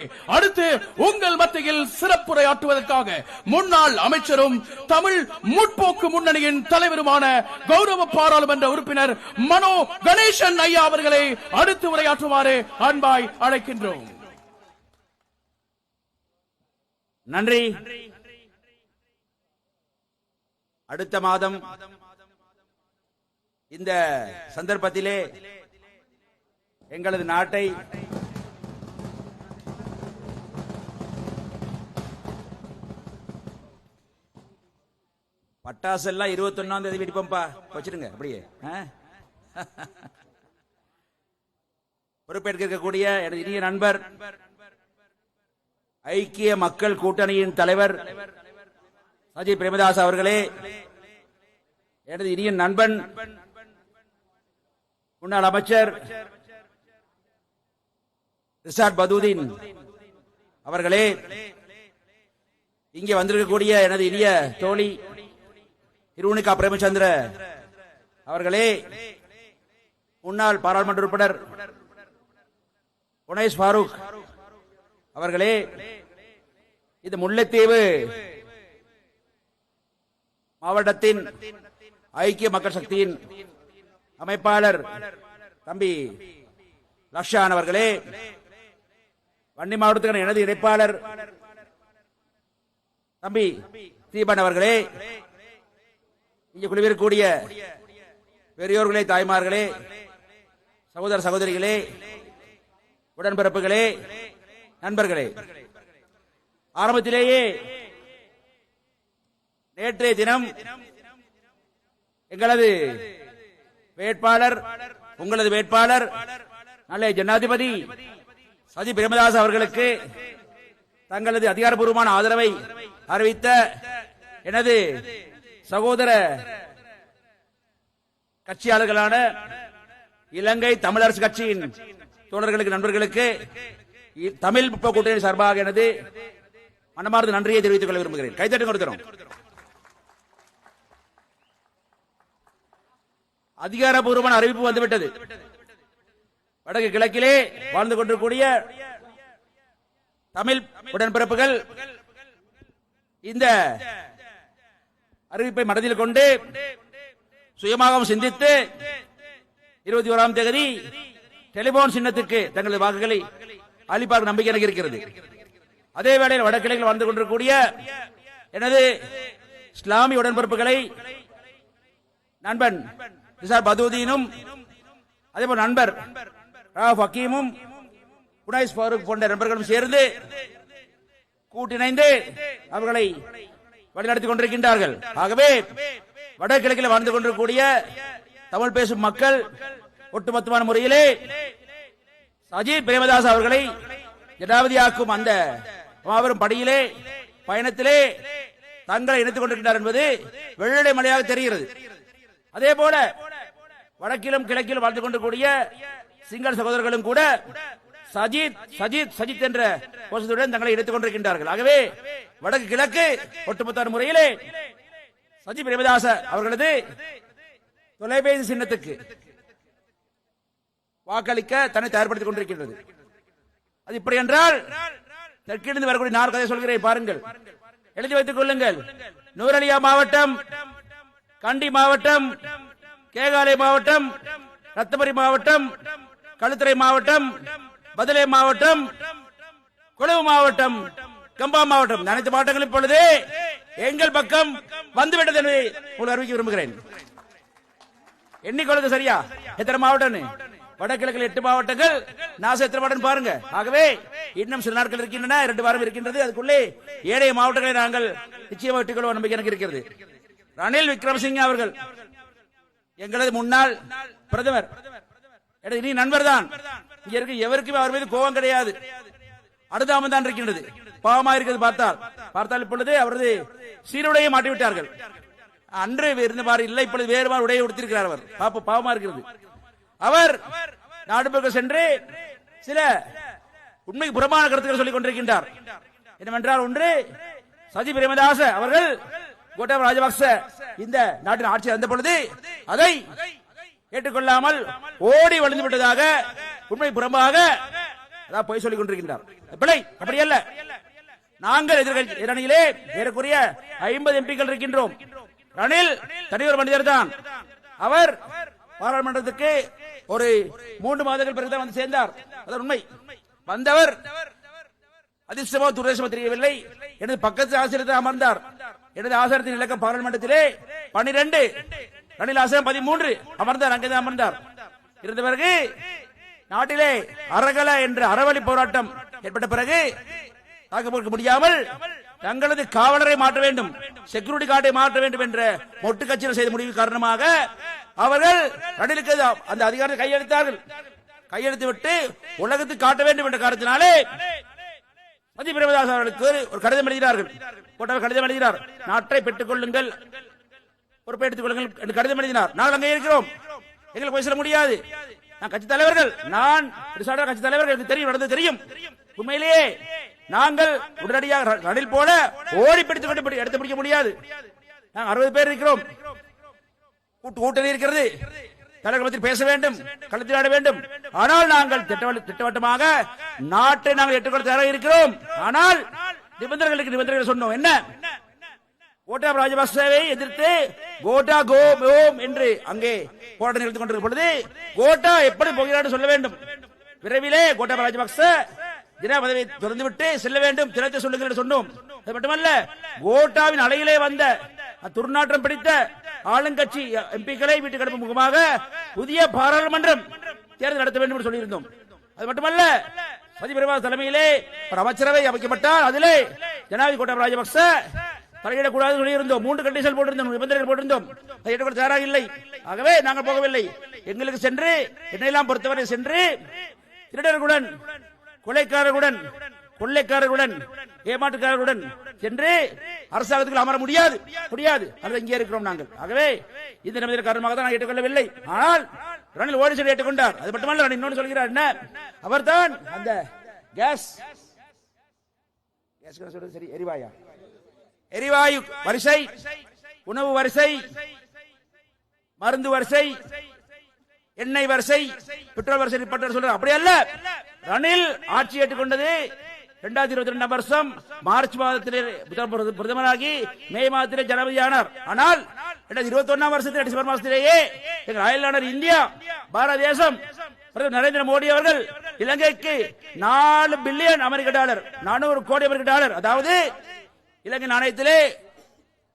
அடுத்து உங்கள் மத்தியில் சிறப்புரையாற்றுவதற்காக முன்னாள் அமைச்சரும் தமிழ் முற்போக்கு முன்னணியின் தலைவருமான கௌரவ பாராளுமன்ற உறுப்பினர் மனோ கணேசன் ஐயா அவர்களை அடுத்து உரையாற்றுமாறு அன்பாய் அழைக்கின்றோம். நன்றி. அடுத்த மாதம் இந்த சந்தர்ப்பத்திலே எங்களது நாட்டை பட்டாசு எல்லாம் 21ஆம் தேதி வெடிப்போம்பா, வச்சிருங்க அப்படியே. பொறுப்பேற்க இருக்கக்கூடிய எனது இனிய நண்பர் ஐக்கிய மக்கள் கூட்டணியின் தலைவர் சஜித் பிரேமதாஸ் அவர்களே, எனது இனிய நண்பன் முன்னாள் அமைச்சர் ரிஷாட் பதூதீன் அவர்களே, இங்கே வந்திருக்கக்கூடிய எனது இனிய தோழி இருவுனிகா பிரேமச்சந்திர அவர்களே, முன்னாள் பாராளுமன்ற உறுப்பினர் உனைஸ் ஃபாரூக் அவர்களே, இது முல்லைத்தீவு மாவட்டத்தின் ஐக்கிய மக்கள் சக்தியின் அமைப்பாளர் தம்பி லக்ஷான் அவர்களே, வன்னி மாவட்டத்துக்கான எனது இணைப்பாளர் தம்பி தீபன் அவர்களே, இங்கே குழுவிற்கக்கூடிய பெரியோர்களே, தாய்மார்களே, சகோதர சகோதரிகளே, உடன்பிறப்புகளே, நண்பர்களே, ஆரம்பத்திலேயே நேற்றைய தினம் எங்களது வேட்பாளர், உங்களது வேட்பாளர் நல்ல ஜனாதிபதி சஜித் பிரேமதாஸ் அவர்களுக்கு தங்களது அதிகாரப்பூர்வமான ஆதரவை அறிவித்த எனது சகோதர கட்சியாளர்களான இலங்கை தமிழரசு கட்சியின் தோழர்களுக்கு, நண்பர்களுக்கு தமிழ் கூட்டணி சார்பாக எனது மனமார்ந்த நன்றியை தெரிவித்துக் கொள்ள விரும்புகிறேன். கைதட்டி கொடுக்கிறோம். அதிகாரப்பூர்வமான அறிவிப்பு வந்துவிட்டது. வடக்கு கிழக்கிலே வாழ்ந்து கொண்டிருக்கூடிய தமிழ் உடன்பிறப்புகள் இந்த அறிவிப்பை மனதில் கொண்டு சுயமாக சிந்தித்து 21ஆம் தேதி டெலிபோன் சின்னத்துக்கு தங்களது வாக்குகளை அளிப்பார் நம்பிக்கை எனக்கு இருக்கிறது. அதே வேளையில் வடகிழக்கில் வாழ்ந்து கொண்டிருக்கூடிய எனது இஸ்லாமிய உடன்பிறப்புகளை நண்பன் ரிஷாட் பதூதீனும் அதேபோல் நண்பர் ராவ் ஹக்கீமும் உனைஸ் ஃபாரூக் போன்ற நண்பர்களும் சேர்ந்து கூட்டிணைந்து அவர்களை வழிநடத்திக் கொண்டிருக்கின்றார்கள். ஆகவே வடகிழக்கில் வாழ்ந்து கொண்டிருக்கூடிய தமிழ் பேசும் மக்கள் ஒட்டுமொத்தமான முறையிலே சஜித் பிரேமதாஸ் அவர்களை ஜனாதிபதியாக்கும் அந்த மாபெரும் படியிலே பயணத்திலே தங்களை இணைத்துக் கொண்டிருக்கிறார் என்பது வெள்ளை மலையாக தெரிகிறது. அதே போல வடக்கிலும் கிழக்கிலும் வாழ்ந்து கொண்டிருக்கூடிய சிங்கள சகோதரர்களும் கூட சஜித் சஜித் சஜித் என்ற கோஷத்துடன் தங்களை இணைத்துக் கொண்டிருக்கின்றார்கள். ஆகவே வடக்கு கிழக்கு ஒட்டுமொத்த முறையிலே சஜித் பிரேமதாச அவர்களது தொலைபேசி சின்னத்துக்கு வாக்களிக்க தன்னை தயார்படுத்திக் கொண்டிருக்கின்றது. அது இப்படி என்றால் தெற்கிலிருந்து வரக்கூடிய நாலு கதை சொல்கிறேன், பாருங்கள், எழுதி வைத்துக் கொள்ளுங்கள். நூரலியா மாவட்டம், கண்டி மாவட்டம், கேகாலை மாவட்டம், ரத்தபரி மாவட்டம், களுத்துறை மாவட்டம், பதலை மாவட்டம், கொழும்பு மாவட்டம், கம்பா மாவட்டம், அனைத்து மாவட்டங்களும் இப்பொழுது எங்கள் பக்கம் வந்துவிட்டது என்பதை உங்களுக்கு அறிவிக்க விரும்புகிறேன். எண்ணிக்கொள்ளுங்க சரியா எத்தனை மாவட்டம்? வடகிழக்கில் 8 மாவட்டங்கள், நாச எத்தனை மாவட்டம் பாருங்க. ஆகவே இன்னும் சில நாட்கள் இருக்கின்றன, 2 வாரம் இருக்கின்றது. அதுக்குள்ளே ஏழைய மாவட்டங்களை நாங்கள் நிச்சயமாக வெற்றிக்கொள்வோம் நம்பிக்கை எனக்கு இருக்கிறது. ரணில் விக்ரமசிங்கே அவர்கள் எங்களது முன்னாள் பிரதமர், இனி நண்பர் தான். இங்க இருக்க எவருக்குமே அவர் மீது கோபம் கிடையாது, அனுதாபம் தான் இருக்கின்றது. பாவமா இருக்கிறது பார்த்தால் இப்பொழுது அவரது சீருடையை மாட்டிவிட்டார்கள். அன்று இருந்தவாறு இல்லை, இப்பொழுது வேறு மாதிரி உடையை உடுத்திருக்கிறார். அவர் பாவமா இருக்கிறது. அவர் நாடு பக்கம் சென்று சில உண்மைக்கு புறமான கருத்துக்களை சொல்லிக் கொண்டிருக்கின்றார். என்னவென்றால், ஒன்று, சஜித் பிரேமதாச அவர்கள் கோட்டாபய ராஜபக்ச இந்த நாட்டின் ஆட்சி வந்த பொழுது அதை ஏற்றுக்கொள்ளாமல் ஓடி வளர்ந்து விட்டதாக உண்மை புறம்பாக பொய் சொல்லிக் கொண்டிருக்கின்றார். பிழை, அப்படி அல்ல. நாங்கள் எதிர்கட்சி அணியிலே ஏறக்குறைய 50 எம்பிக்கள் இருக்கின்றோம். ரணில் தனியொரு மனிதர் தான். அவர் பாராளுமன்றத்துக்கு ஒரு 3 மாதங்கள் பிறகுதான் வந்து சேர்ந்தார். அது உண்மை. வந்தவர் அதிர்ஷ்டமோ துரதிர்ஷ்டமோ தெரியவில்லை, எனது பக்கத்து ஆசிரியர் அமர்ந்தார். எனது ஆசிரியத்தின் இலக்கம் பாராளுமன்றத்திலே 12, ரணில் ஆசிரியர் 13 அமர்ந்தார். அங்கேதான் அமர்ந்தார். இருந்த பிறகு நாட்டிலே அரகல என்ற அறவழி போராட்டம் ஏற்பட்ட பிறகு தாக்கு முடியாமல் தங்களது காவலரை மாற்ற வேண்டும், செக்யூரிட்டி கார்டை மாற்ற வேண்டும் என்ற மொட்டு கட்சியில் செய்த முடிவு காரணமாக அவர்கள் ரணிலுக்கு அந்த அதிகாரத்தை கையெழுத்தார்கள். கையெழுத்து விட்டு உலகத்துக்கு காட்ட வேண்டும் என்ற காரணத்தினாலே மத்திய பிரேமதாஸ் அவர்களுக்கு ஒரு கடிதம் எழுதினார்கள். கடிதம் எழுதினார், நாட்டை பெற்றுக் கொள்ளுங்கள், பொறுப்பேற்றுக் கொள்ளுங்கள் என்று கடிதம் எழுதினார். நாங்கள் அங்கே இருக்கிறோம், எங்களுக்கு போய் சொல்ல முடியாது. நான் கட்சி தலைவர்கள், நான் கட்சி தலைவர்கள், எனக்கு தெரியும், நடந்து தெரியும். உண்மையிலேயே நாங்கள் உடனடியாக ரணில் போல ஓடி பிடித்துக் கொண்டு எடுத்து பிடிக்க முடியாது. நாங்கள் 60 பேர் இருக்கிறோம், கூட்டணி இருக்கிறது, தலைவர் பேச வேண்டும், களத்தில் வேண்டும். ஆனால் நாங்கள் திட்டவட்டமாக நாட்டை நாங்கள் ஏற்றுக்கொள்ள தயாராக இருக்கிறோம். ஆனால் நிபந்தனைகள் சொன்னோம். என்ன? கோட்டாபய ராஜபக்சவை எதிர்த்து கோட்டா கோ ஓம் என்று அங்கே போராட்டம் நிறுத்திக் கொண்டிருக்கும் பொழுது கோட்டா எப்படி போகிறார் சொல்ல வேண்டும். விரைவிலே கோட்டாபய ராஜபக்ச தின பதவியை திறந்துவிட்டு செல்ல வேண்டும், தினத்தை சொல்லுங்கள் என்று சொன்னோம். அது மட்டுமல்ல, கோட்டாவின் அலையிலே வந்த துர்நாற்றம் பிடித்த ஆளுங்கட்சி எம்பிக்களை வீட்டுக்கு அனுப்பும் முகமாக புதிய பாராளுமன்றம் தேர்தல் நடத்த வேண்டும் என்று சொல்லியிருந்தோம். அது மட்டுமல்ல, மத்திய பிரதமர் தலைமையிலே ஒரு அமைச்சரவை அமைக்கப்பட்டால் அதிலே ஜனாதிபதி கோட்டாபய ராஜபக்ச தலையிடக்கூடாது சொல்லியிருந்தோம். 3 கண்டிஷன் போட்டிருந்தோம், நிபந்தனைகள் போட்டிருந்தோம். அதை ஏற்றுக்கொள்ள தயாராக இல்லை. ஆகவே நாங்கள் போகவில்லை. எங்களுக்கு சென்று என்னெல்லாம் பொறுத்தவரை சென்று திருடர்களுடன், கொள்ளைக்காரர்களுடன், ஏமாற்றுக்காரர்களுடன் சென்று அரசாங்கத்துக்கு அமர முடியாது. அது இங்கே இருக்கிறோம் நாங்கள். ஆகவே இந்த நிபந்தனை காரணமாக தான் ஏற்றுக்கொள்ளவில்லை. ஆனால் ரணில் ஓடி சொல்லி ஏற்றுக்கொண்டார். அது மட்டுமல்ல, ரணில் இன்னொன்று சொல்கிறார். என்ன? அவர்தான் அந்த எரிவாயு வரிசை, உணவு வரிசை, மருந்து வரிசை, எண்ணெய் வரிசை, பெட்ரோல் வரிசை சொல்றார். அப்படி அல்ல. ரணில் ஆட்சி ஏற்றுக்கொண்டது 2022 வருஷம் மார்ச் மாதத்திலே பிரதமராகி மே மாதத்திலே ஜனாதிபதியானார். ஆனால் 2021 வருஷத்தில் டிசம்பர் மாதத்திலேயே எங்கள் அயலாளர் இந்தியா, பாரத தேசம், பிரதமர் நரேந்திர மோடி அவர்கள் இலங்கைக்கு $4 பில்லியன் அமெரிக்க டாலர், 400 கோடி அமெரிக்க டாலர், அதாவது இலங்கை நாணயத்திலே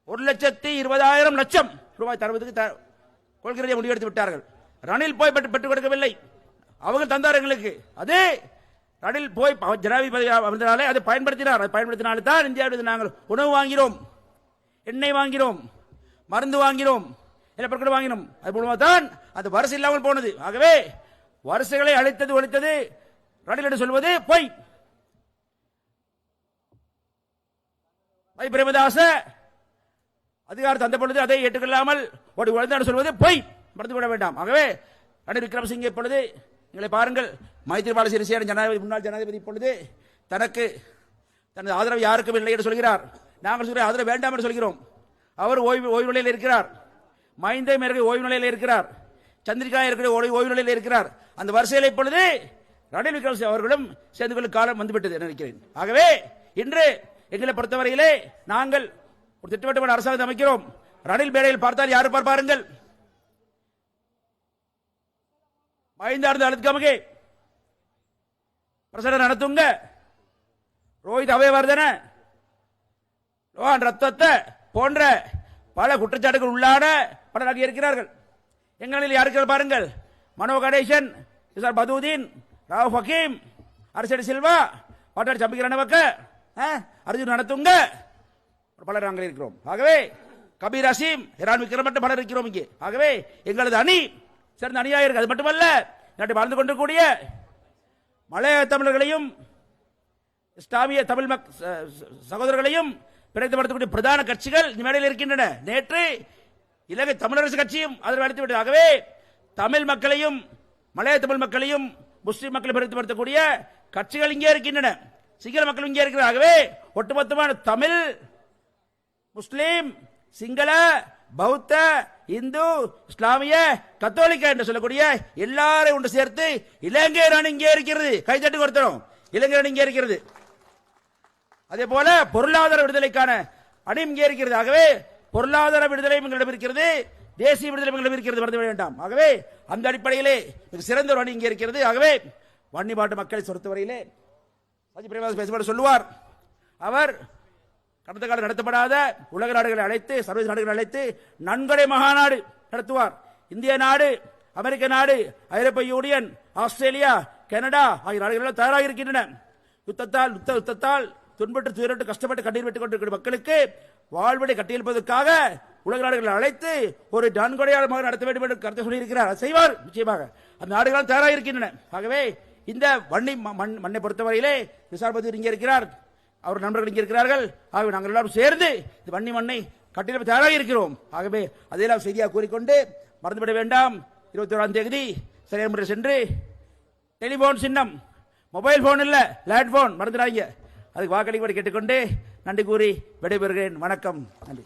1,20,000 ரூபாய் தருவதற்கு கொள்கை முடிவெடுத்து விட்டார்கள். ரணில் போய் பெற்றுக் கொடுக்கவில்லை, அவர்கள் தந்தார் எங்களுக்கு. அது ரணில் போய் ஜனாதிபதி அமர்ந்தனாலே அதை பயன்படுத்தினார். அதை பயன்படுத்தினால்தான் தான் இந்தியாவில் நாங்கள் உணவு வாங்கினோம், எண்ணெய் வாங்கினோம், மருந்து வாங்கினோம், எல்லா பொருட்களும் வாங்கினோம். அது மூலமாக தான் அது வரிசை இல்லாமல் போனது. ஆகவே வரிசைகளை ஒழித்தது ரணில் என்று சொல்வது பொய். பிரேமதாச அதிகாரம் தந்த பொழுது அதை ஏற்றுக்கொள்ளாமல் ஓடி சொல்வது பொய், மறந்து விட வேண்டாம். ஆகவே ரணில் விக்ரமசிங்கே இப்பொழுது எங்களை பாருங்கள், மைத்ரிபால சிறிசேன ஜனாதிபதி, முன்னாள் ஜனாதிபதி இப்பொழுது தனக்கு தனது ஆதரவு யாருக்கும் இல்லை என்று சொல்கிறார். நாங்கள் சொல்கிற ஆதரவு வேண்டாம் என்று சொல்கிறோம். அவர் ஓய்வு நிலையில் இருக்கிறார், மஹிந்த ஓய்வு நிலையில் இருக்கிறார், சந்திரிகா இருக்கிற ஓய்வு நிலையில் இருக்கிறார். அந்த வரிசையில் இப்பொழுது ரணில் விக்ரமசிங்கே அவர்களும் சேர்ந்து கொள்ளும் காலம் வந்துவிட்டது என்று நினைக்கிறேன். ஆகவே இன்று எங்களை பொறுத்தவரையிலே நாங்கள் ஒரு திட்டவட்டமான அரசாங்கத்தை அமைக்கிறோம். ரணில் மேடையில் பார்த்தால் யாரு பார்ப்பாருங்கள்? மஹிந்த அழுத்கமகே, பிரசன நடத்துங்க, ரோஹித் அபயவர்தன, லோஹான் ரத்தத்த போன்ற பல குற்றச்சாட்டுகள் உள்ளான பலர் இருக்கிறார்கள். எங்களில் யாருக்கு பாருங்கள், மனோ கணேசன், பதூதீன், ராவ் ஹக்கீம், அரசடி சில்வா, பாட்டாளி சம்பிக்கிறனவக்க, அர்ஜுன் நடத்துங்க, பலர் நாங்கள் இருக்கிறோம். ஆகவே கபீர் அசீம், ஹிரான் விக்ரம் மட்டும் பலர் இருக்கிறோம் இங்கே. ஆகவே எங்களது அணி சிறந்த அணியாக இருக்கு. அது மட்டுமல்ல, நாட்டை வாழ்ந்து கொண்டிருக்கூடிய மலைய தமிழர்களையும் இஸ்லாமிய தமிழ் சகோதரர்களையும் பிணைத்துப்படுத்தக்கூடிய பிரதான கட்சிகள் இந்த மேடையில் இருக்கின்றன. நேற்று இலங்கை தமிழரசு கட்சியும் அதற்கு அளித்து விட்டது. ஆகவே தமிழ் மக்களையும் மலைய தமிழ் மக்களையும் முஸ்லிம் மக்களை பிணைத்துப்படுத்தக்கூடிய கட்சிகள் இங்கே இருக்கின்றன, சிங்கள மக்கள் இங்கே இருக்கிறார். ஆகவே ஒட்டுமொத்தமான தமிழ், முஸ்லிம், சிங்கள, பௌத்த, இந்து, இஸ்லாமிய, கத்தோலிக்க என்று சொல்லக்கூடிய எல்லாரையும் ஒன்று சேர்த்து இலங்கை அணி இங்கே இருக்கிறது. கைதட்டி கொடுத்தோம். இளைஞர் அணி இங்கே இருக்கிறது. அதே போல பொருளாதார விடுதலைக்கான அணி இங்கே இருக்கிறது. ஆகவே பொருளாதார விடுதலை எங்களிடம் இருக்கிறது, தேசிய விடுதலை எங்களிடம் இருக்கிறது, மறந்து வேண்டாம். ஆகவே அந்த அடிப்படையிலே மிக சிறந்த ஒரு அணி இங்கே இருக்கிறது. ஆகவே வன்னி மாவட்ட மக்களை பொறுத்தவரையிலே சஜி பிரேமதாஸ் பேசப்பட சொல்லுவார். அவர் கடந்த காலம் நடத்தப்படாத உலக நாடுகளை அழைத்து, சர்வதேச நாடுகளை அழைத்து நன்கொடை மகாநாடு நடத்துவார். இந்திய நாடு, அமெரிக்க நாடு, ஐரோப்பிய யூனியன், ஆஸ்திரேலியா, கனடா ஆகிய நாடுகள் தயாராக இருக்கின்றன. யுத்தத்தால் துன்பட்டு துயரட்டு கஷ்டப்பட்டு கண்ணீர் விட்டுக் கொண்டிருக்கிற மக்களுக்கு வாழ்வடை கட்டியெழுப்பதற்காக உலக நாடுகளை அழைத்து ஒரு நன்கொடையாளமாக நடத்த வேண்டும் என்று கருத்து சொல்லியிருக்கிறார். அதை செய்வார் நிச்சயமாக. அந்த நாடுகள் தயாராக இருக்கின்றன. ஆகவே இந்த வன்னி மண்ணை பொறுத்தவரையிலே விசாரபதி இங்கே இருக்கிறார், அவர் நண்பர்கள் இங்கே இருக்கிறார்கள். ஆகவே நாங்கள் எல்லாரும் சேர்ந்து இந்த வன்னி மண்ணை கட்டியெழுப்ப தயாராக இருக்கிறோம். ஆகவே அதையெல்லாம் செய்தியாக கூறிக்கொண்டு மறந்துவிட வேண்டாம். 21ஆம் தேதி சரியான முறை சென்று டெலிபோன் சின்னம், மொபைல் போன் இல்ல லேண்ட் போன் மறந்துடாங்க, அதுக்கு வாக்களிப்படி கேட்டுக்கொண்டு நன்றி கூறி விடைபெறுகிறேன். வணக்கம். நன்றி.